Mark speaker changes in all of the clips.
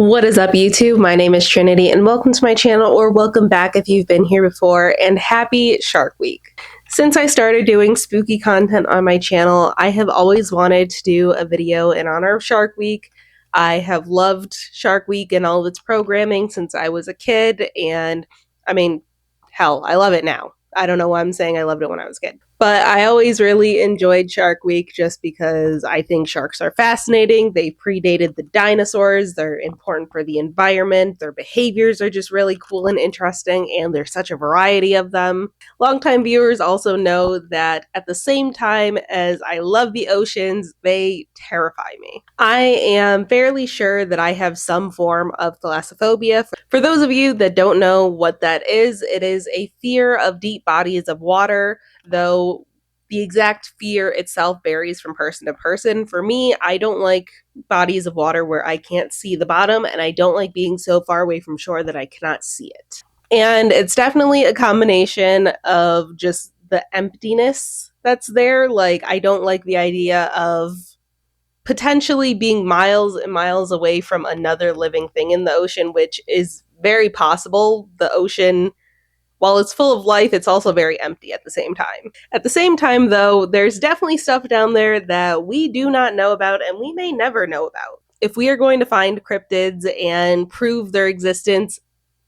Speaker 1: What is up, YouTube? My name is Trinity, and welcome to my channel, or welcome back if you've been here before, and happy Shark Week. Since I started doing spooky content on my channel, I have always wanted to do a video in honor of Shark Week. I have loved Shark Week and all of its programming since I was a kid, and I mean, hell, I love it now. I don't know why I'm saying I loved it when I was a kid. But I always really enjoyed Shark Week just because I think sharks are fascinating. They predated the dinosaurs. They're important for the environment. Their behaviors are just really cool and interesting, and there's such a variety of them. Longtime viewers also know that at the same time as I love the oceans, they terrify me. I am fairly sure that I have some form of thalassophobia. For those of you that don't know what that is, it is a fear of deep bodies of water, though the exact fear itself varies from person to person. For me, I don't like bodies of water where I can't see the bottom, and I don't like being so far away from shore that I cannot see it. And it's definitely a combination of just the emptiness that's there. Like, I don't like the idea of potentially being miles and miles away from another living thing in the ocean, which is very possible. The ocean, while it's full of life, it's also very empty at the same time. At the same time, though, there's definitely stuff down there that we do not know about and we may never know about. If we are going to find cryptids and prove their existence,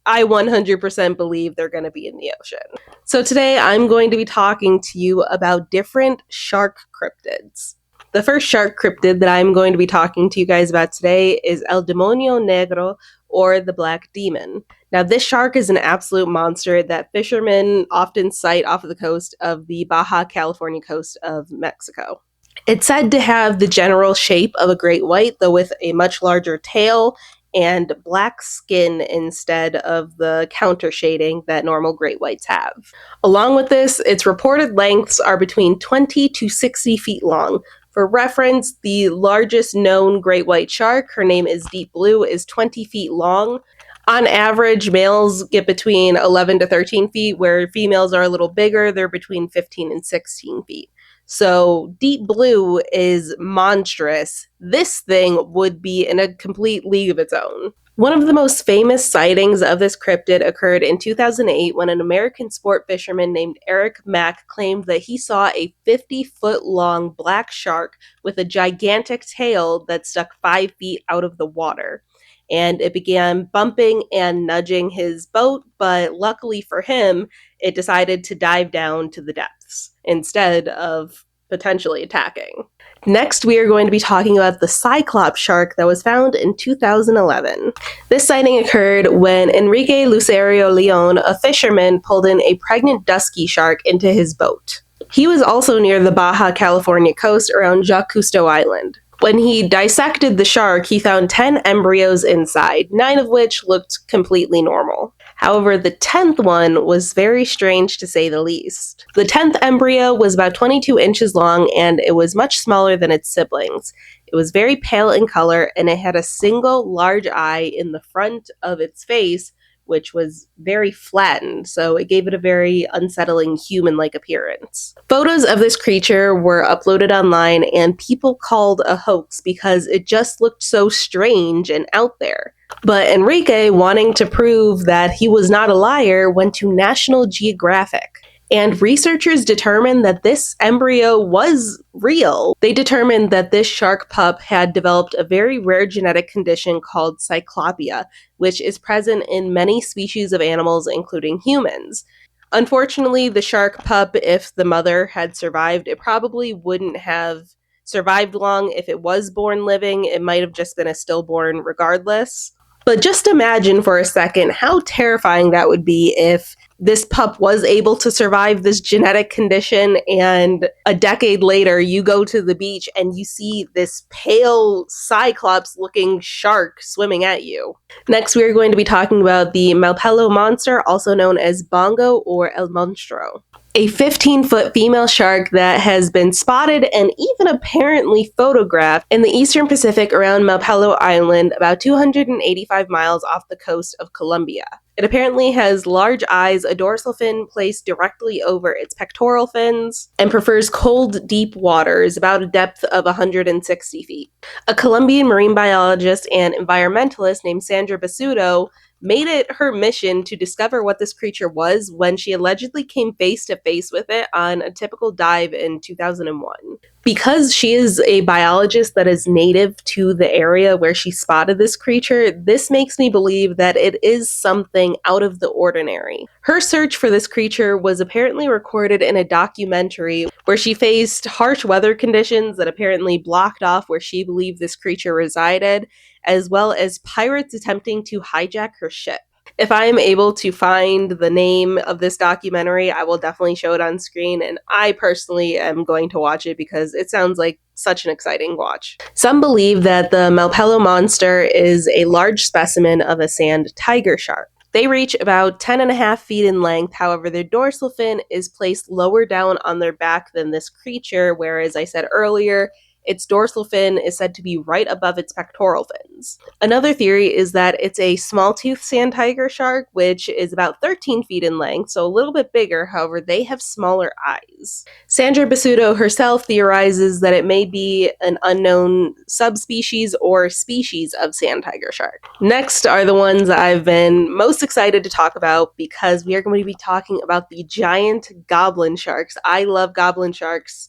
Speaker 1: I 100% believe they're going to be in the ocean. So today I'm going to be talking to you about different shark cryptids. The first shark cryptid that I'm going to be talking to you guys about today is El Demonio Negro, or the Black Demon. Now, this shark is an absolute monster that fishermen often sight off of the coast of the Baja California coast of Mexico. It's said to have the general shape of a great white, though with a much larger tail and black skin instead of the counter shading that normal great whites have. Along with this, its reported lengths are between 20 to 60 feet long. For reference, the largest known great white shark, her name is Deep Blue, is 20 feet long. On average, males get between 11 to 13 feet, where females are a little bigger. They're between 15 and 16 feet. So Deep Blue is monstrous. This thing would be in a complete league of its own. One of the most famous sightings of this cryptid occurred in 2008 when an American sport fisherman named Eric Mack claimed that he saw a 50-foot-long black shark with a gigantic tail that stuck 5 feet out of the water. And it began bumping and nudging his boat, but luckily for him, it decided to dive down to the depths instead of potentially attacking. Next, we are going to be talking about the Cyclops shark that was found in 2011. This sighting occurred when Enrique Lucerio Leon, a fisherman, pulled in a pregnant dusky shark into his boat. He was also near the Baja California coast around Jacques Cousteau Island. When he dissected the shark, he found 10 embryos inside, 9 of which looked completely normal. However, the 10th one was very strange to say the least. The 10th embryo was about 22 inches long, and it was much smaller than its siblings. It was very pale in color, and it had a single large eye in the front of its face, which was very flattened, so it gave it a very unsettling human-like appearance. Photos of this creature were uploaded online, and people called a hoax because it just looked so strange and out there. But Enrique, wanting to prove that he was not a liar, went to National Geographic. And researchers determined that this embryo was real. They determined that this shark pup had developed a very rare genetic condition called cyclopia, which is present in many species of animals, including humans. Unfortunately, the shark pup, if the mother had survived, it probably wouldn't have survived long. If it was born living, it might have just been a stillborn regardless. But just imagine for a second how terrifying that would be if this pup was able to survive this genetic condition, and a decade later you go to the beach and you see this pale cyclops-looking shark swimming at you. Next, we are going to be talking about the Malpelo monster, also known as Bongo or El Monstro. A 15-foot female shark that has been spotted and even apparently photographed in the eastern Pacific around Malpelo Island, about 285 miles off the coast of Colombia. It apparently has large eyes, a dorsal fin placed directly over its pectoral fins, and prefers cold, deep waters, about a depth of 160 feet. A Colombian marine biologist and environmentalist named Sandra Basuto made it her mission to discover what this creature was when she allegedly came face to face with it on a typical dive in 2001. Because she is a biologist that is native to the area where she spotted this creature, this makes me believe that it is something out of the ordinary. Her search for this creature was apparently recorded in a documentary where she faced harsh weather conditions that apparently blocked off where she believed this creature resided, as well as pirates attempting to hijack her ship. If I am able to find the name of this documentary, I will definitely show it on screen, and I personally am going to watch it because it sounds like such an exciting watch. Some believe that the Malpelo monster is a large specimen of a sand tiger shark. They reach about 10.5 feet in length. However, their dorsal fin is placed lower down on their back than this creature, whereas I said earlier, its dorsal fin is said to be right above its pectoral fins. Another theory is that it's a small-toothed sand tiger shark, which is about 13 feet in length, so a little bit bigger. However, they have smaller eyes. Sandra Basuto herself theorizes that it may be an unknown subspecies or species of sand tiger shark. Next are the ones I've been most excited to talk about because we are going to be talking about the giant goblin sharks. I love goblin sharks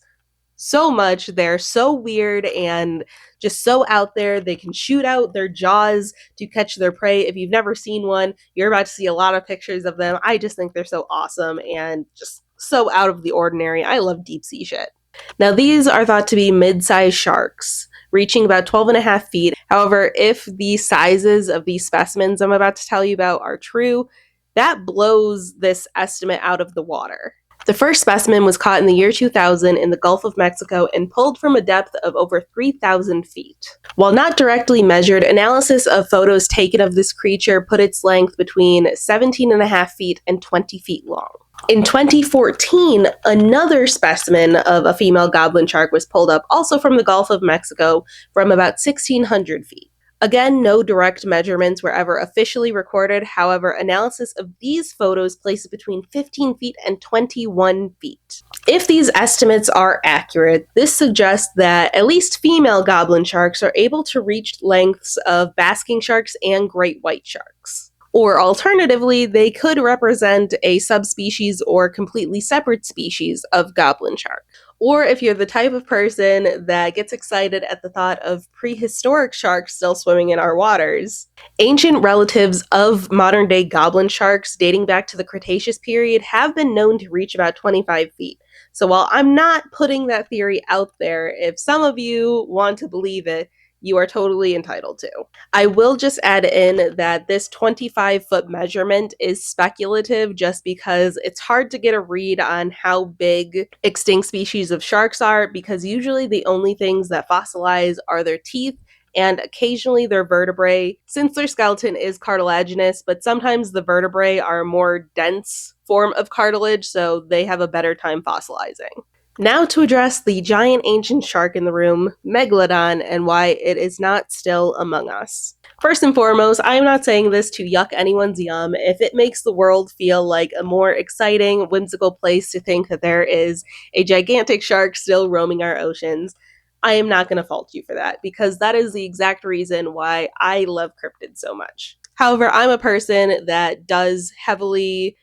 Speaker 1: so much. They're so weird and just so out there. They can shoot out their jaws to catch their prey. If you've never seen one, you're about to see a lot of pictures of them. I just think they're so awesome and just so out of the ordinary. I love deep sea shit. Now, these are thought to be mid-sized sharks, reaching about 12.5 feet. However, if the sizes of these specimens I'm about to tell you about are true, that blows this estimate out of the water. The first specimen was caught in the year 2000 in the Gulf of Mexico and pulled from a depth of over 3,000 feet. While not directly measured, analysis of photos taken of this creature put its length between 17.5 feet and 20 feet long. In 2014, another specimen of a female goblin shark was pulled up, also from the Gulf of Mexico, from about 1,600 feet. Again, no direct measurements were ever officially recorded. However, analysis of these photos places between 15 feet and 21 feet. If these estimates are accurate, this suggests that at least female goblin sharks are able to reach lengths of basking sharks and great white sharks. Or alternatively, they could represent a subspecies or completely separate species of goblin shark. Or if you're the type of person that gets excited at the thought of prehistoric sharks still swimming in our waters, ancient relatives of modern-day goblin sharks dating back to the Cretaceous period have been known to reach about 25 feet. So while I'm not putting that theory out there, if some of you want to believe it, you are totally entitled to. I will just add in that this 25-foot measurement is speculative just because it's hard to get a read on how big extinct species of sharks are, because usually the only things that fossilize are their teeth and occasionally their vertebrae, since their skeleton is cartilaginous, but sometimes the vertebrae are a more dense form of cartilage, so they have a better time fossilizing. Now to address the giant ancient shark in the room, Megalodon, and why it is not still among us. First and foremost, I am not saying this to yuck anyone's yum. If it makes the world feel like a more exciting, whimsical place to think that there is a gigantic shark still roaming our oceans, I am not going to fault you for that, because that is the exact reason why I love cryptids so much. However, I'm a person that does heavily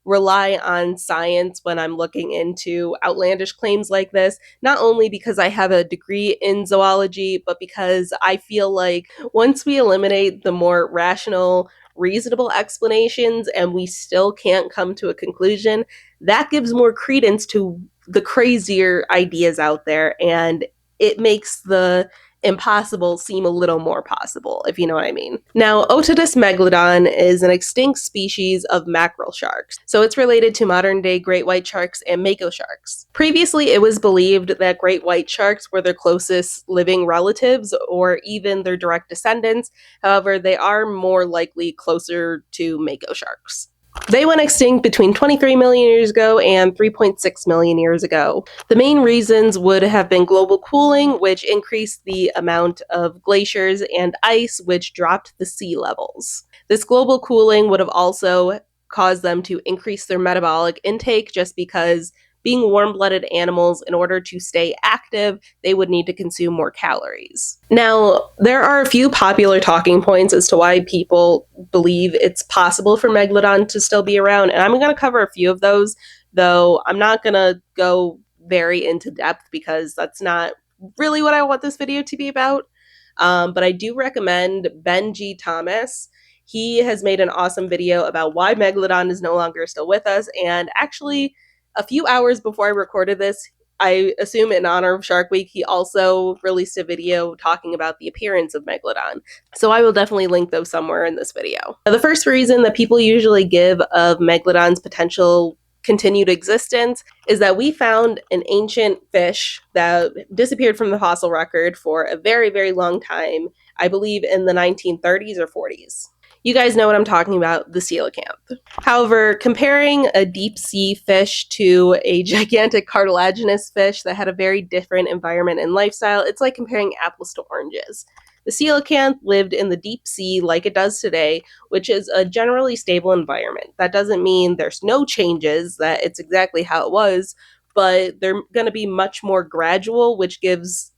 Speaker 1: rely on science when I'm looking into outlandish claims like this, not only because I have a degree in zoology, but because I feel like once we eliminate the more rational, reasonable explanations and we still can't come to a conclusion, that gives more credence to the crazier ideas out there, and it makes the impossible seem a little more possible, if you know what I mean. Now, Otodus megalodon is an extinct species of mackerel sharks, so it's related to modern-day great white sharks and mako sharks. Previously, it was believed that great white sharks were their closest living relatives or even their direct descendants. However, they are more likely closer to mako sharks. They went extinct between 23 million years ago and 3.6 million years ago. The main reasons would have been global cooling, which increased the amount of glaciers, and ice, which dropped the sea levels. This global cooling would have also caused them to increase their metabolic intake just because being warm-blooded animals, in order to stay active, they would need to consume more calories. Now, there are a few popular talking points as to why people believe it's possible for Megalodon to still be around, and I'm going to cover a few of those, though I'm not going to go very into depth because that's not really what I want this video to be about. But I do recommend Ben G. Thomas. He has made an awesome video about why Megalodon is no longer still with us, and actually, a few hours before I recorded this, I assume in honor of Shark Week, he also released a video talking about the appearance of Megalodon. So I will definitely link those somewhere in this video. Now, the first reason that people usually give of Megalodon's potential continued existence is that we found an ancient fish that disappeared from the fossil record for a very, very long time, I believe in the 1930s or 40s. You guys know what I'm talking about, the coelacanth. However, comparing a deep sea fish to a gigantic cartilaginous fish that had a very different environment and lifestyle, it's like comparing apples to oranges. The coelacanth lived in the deep sea like it does today, which is a generally stable environment. That doesn't mean there's no changes, that it's exactly how it was, but they're going to be much more gradual, which gives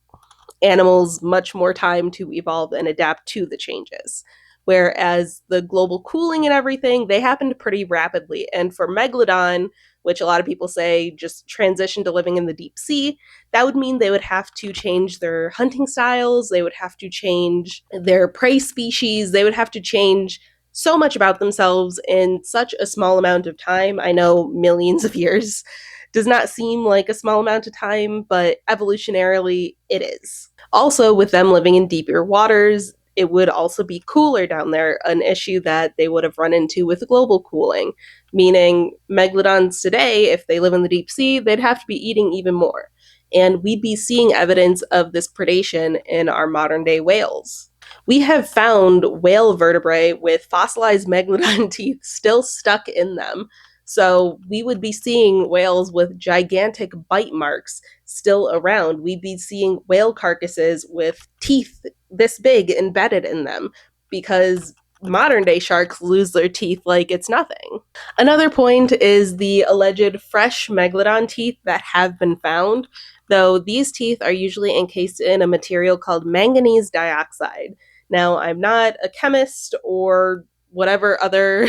Speaker 1: animals much more time to evolve and adapt to the changes. Whereas the global cooling and everything, they happened pretty rapidly. And for Megalodon, which a lot of people say just transitioned to living in the deep sea, that would mean they would have to change their hunting styles, they would have to change their prey species, they would have to change so much about themselves in such a small amount of time. I know millions of years does not seem like a small amount of time, but evolutionarily it is. Also, with them living in deeper waters, it would also be cooler down there, an issue that they would have run into with global cooling, meaning megalodons today, if they live in the deep sea, they'd have to be eating even more. And we'd be seeing evidence of this predation in our modern day whales. We have found whale vertebrae with fossilized megalodon teeth still stuck in them. So we would be seeing whales with gigantic bite marks still around. We'd be seeing whale carcasses with teeth this big embedded in them because modern day sharks lose their teeth like it's nothing. Another point is the alleged fresh megalodon teeth that have been found, though these teeth are usually encased in a material called manganese dioxide. Now, I'm not a chemist or whatever other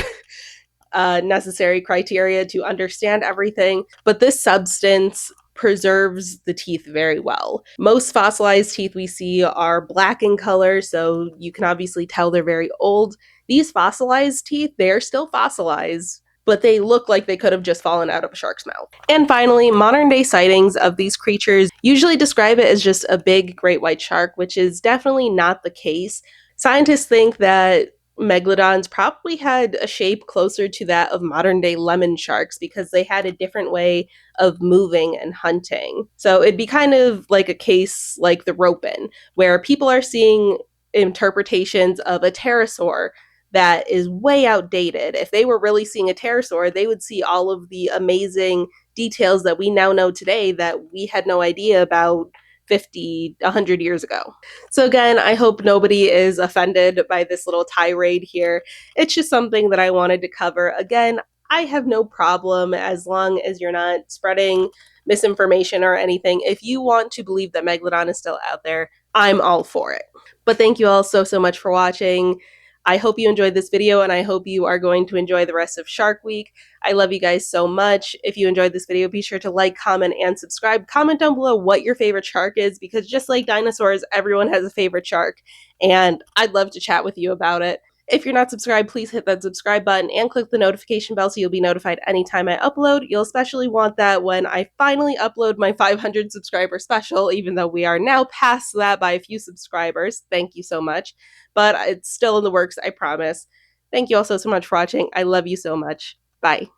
Speaker 1: necessary criteria to understand everything, but this substance preserves the teeth very well. Most fossilized teeth we see are black in color, so you can obviously tell they're very old. These fossilized teeth, they're still fossilized, but they look like they could have just fallen out of a shark's mouth. And finally, modern day sightings of these creatures usually describe it as just a big great white shark, which is definitely not the case. Scientists think that megalodons probably had a shape closer to that of modern day lemon sharks because they had a different way of moving and hunting. So it'd be kind of like a case like the ropin, where people are seeing interpretations of a pterosaur that is way outdated. If they were really seeing a pterosaur, they would see all of the amazing details that we now know today that we had no idea about 50, 100 years ago. So again, I hope nobody is offended by this little tirade here. It's just something that I wanted to cover. Again, I have no problem as long as you're not spreading misinformation or anything. If you want to believe that Megalodon is still out there, I'm all for it. But thank you all so much for watching. I hope you enjoyed this video, and I hope you are going to enjoy the rest of Shark Week. I love you guys so much. If you enjoyed this video, be sure to like, comment, and subscribe. Comment down below what your favorite shark is, because just like dinosaurs, everyone has a favorite shark, and I'd love to chat with you about it. If you're not subscribed, please hit that subscribe button and click the notification bell so you'll be notified anytime I upload. You'll especially want that when I finally upload my 500 subscriber special, even though we are now past that by a few subscribers. Thank you so much. But it's still in the works, I promise. Thank you all so much for watching. I love you so much. Bye.